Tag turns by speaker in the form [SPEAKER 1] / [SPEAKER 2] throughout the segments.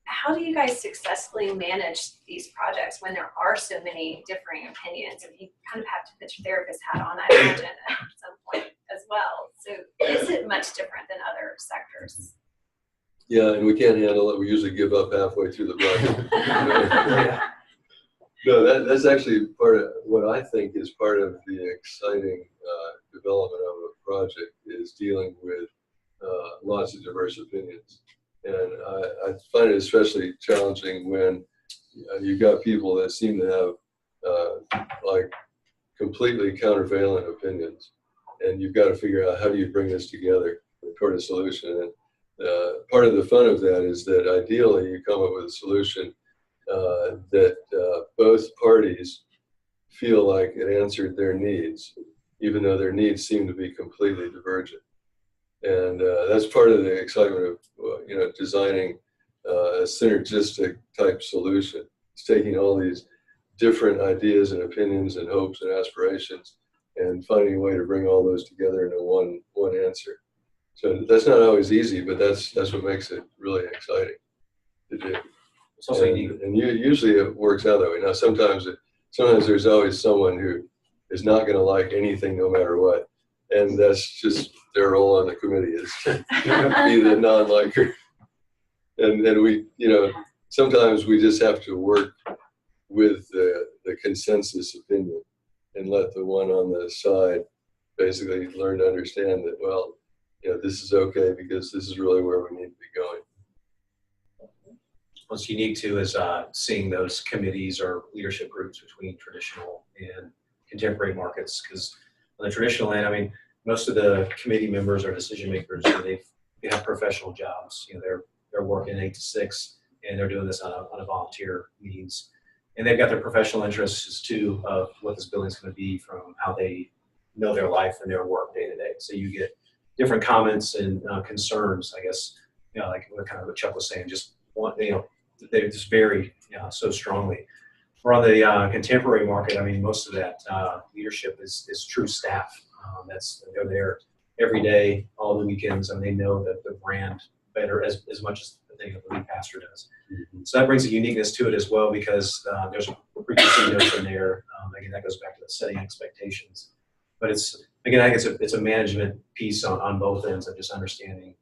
[SPEAKER 1] how do you guys successfully manage these projects when there are so many differing opinions? And you kind of have to put your therapist hat on, I imagine, at some point as well. So is it much different than other sectors?
[SPEAKER 2] Yeah, and we can't handle it. We usually give up halfway through the project. No, that's actually part of what I think is part of the exciting development of a project is dealing with lots of diverse opinions. And I find it especially challenging when you've got people that seem to have like completely countervailing opinions. And you've got to figure out how do you bring this together toward a solution. And part of the fun of that is that ideally you come up with a solution that both parties feel like it answered their needs, even though their needs seem to be completely divergent. And that's part of the excitement of designing a synergistic type solution. It's taking all these different ideas and opinions and hopes and aspirations and finding a way to bring all those together into one answer. So that's not always easy, but that's what makes it really exciting to do.
[SPEAKER 3] It's also unique.
[SPEAKER 2] And usually it works out that way. Now sometimes there's always someone who is not going to like anything no matter what, and that's just their role on the committee is to be the non-liker. And we, sometimes we just have to work with the consensus opinion and let the one on the side basically learn to understand that, well, this is okay because this is really where we need to be going.
[SPEAKER 3] What's unique too is seeing those committees or leadership groups between traditional and contemporary markets. Because on the traditional end, I mean, most of the committee members or decision makers, they have professional jobs. They're working 8 to 6, and they're doing this on a volunteer means. And they've got their professional interests too of what this building's going to be from how they know their life and their work day to day. So you get different comments and concerns, I guess, like kind of what Chuck was saying, just want, they just vary so strongly. For on the contemporary market, I mean, most of that leadership is true staff. They're there every day, all the weekends, and they know that the brand better as much as the lead pastor does. Mm-hmm. So that brings a uniqueness to it as well because there's a preconceived notion there. Again, that goes back to the setting expectations. But I think it's a management piece on both ends of just understanding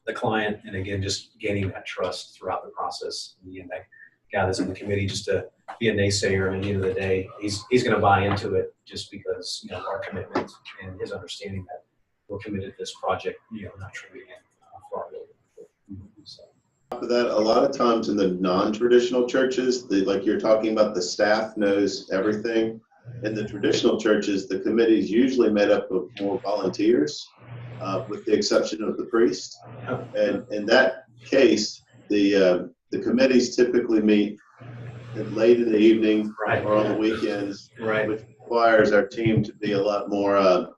[SPEAKER 3] the client and again just gaining that trust throughout the process. And again, that guy that's in the committee just to be a naysayer, and at the end of the day, he's going to buy into it just because our commitment and his understanding that we're committed to this project, not trading for our building. So.
[SPEAKER 4] After that, a lot of times in the non-traditional churches, like you're talking about, the staff knows everything. In the traditional churches, the committee is usually made up of more volunteers, with the exception of the priest. And in that case, the committees typically meet late in the evening or on the weekends, which requires our team to be a lot more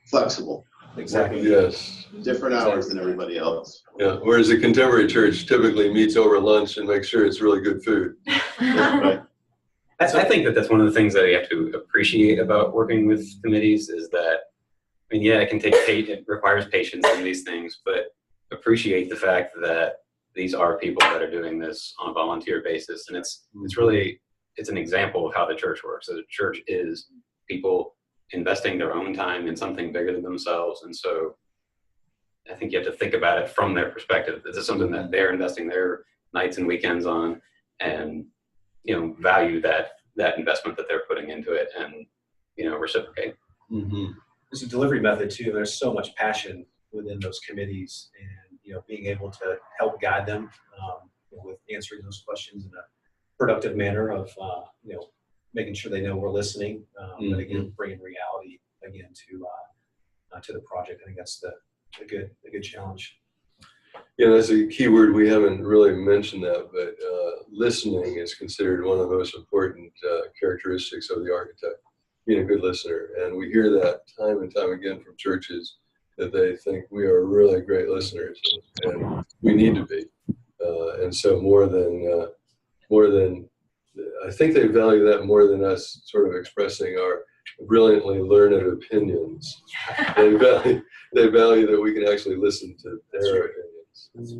[SPEAKER 4] flexible.
[SPEAKER 2] Exactly. Yes.
[SPEAKER 4] Different hours than everybody else.
[SPEAKER 2] Yeah. Whereas the contemporary church typically meets over lunch and makes sure it's really good food.
[SPEAKER 4] Right.
[SPEAKER 5] I think that's one of the things that you have to appreciate about working with committees is that, I mean, yeah, it requires patience in these things, but appreciate the fact that these are people that are doing this on a volunteer basis. And it's an example of how the church works. So the church is people investing their own time in something bigger than themselves. And so I think you have to think about it from their perspective. This is something that they're investing their nights and weekends on, and value that investment that they're putting into it, and reciprocate.
[SPEAKER 3] Mm-hmm. There's a delivery method too. There's so much passion within those committees, and being able to help guide them with answering those questions in a productive manner of making sure they know we're listening, but again bringing reality again to the project. I think that's a good challenge.
[SPEAKER 2] Yeah, that's a key word. We haven't really mentioned that, but listening is considered one of the most important characteristics of the architect, being a good listener. And we hear that time and time again from churches that they think we are really great listeners, and we need to be. And so more than I think they value that more than us sort of expressing our brilliantly learned opinions. They value that we can actually listen to their opinions.
[SPEAKER 5] That's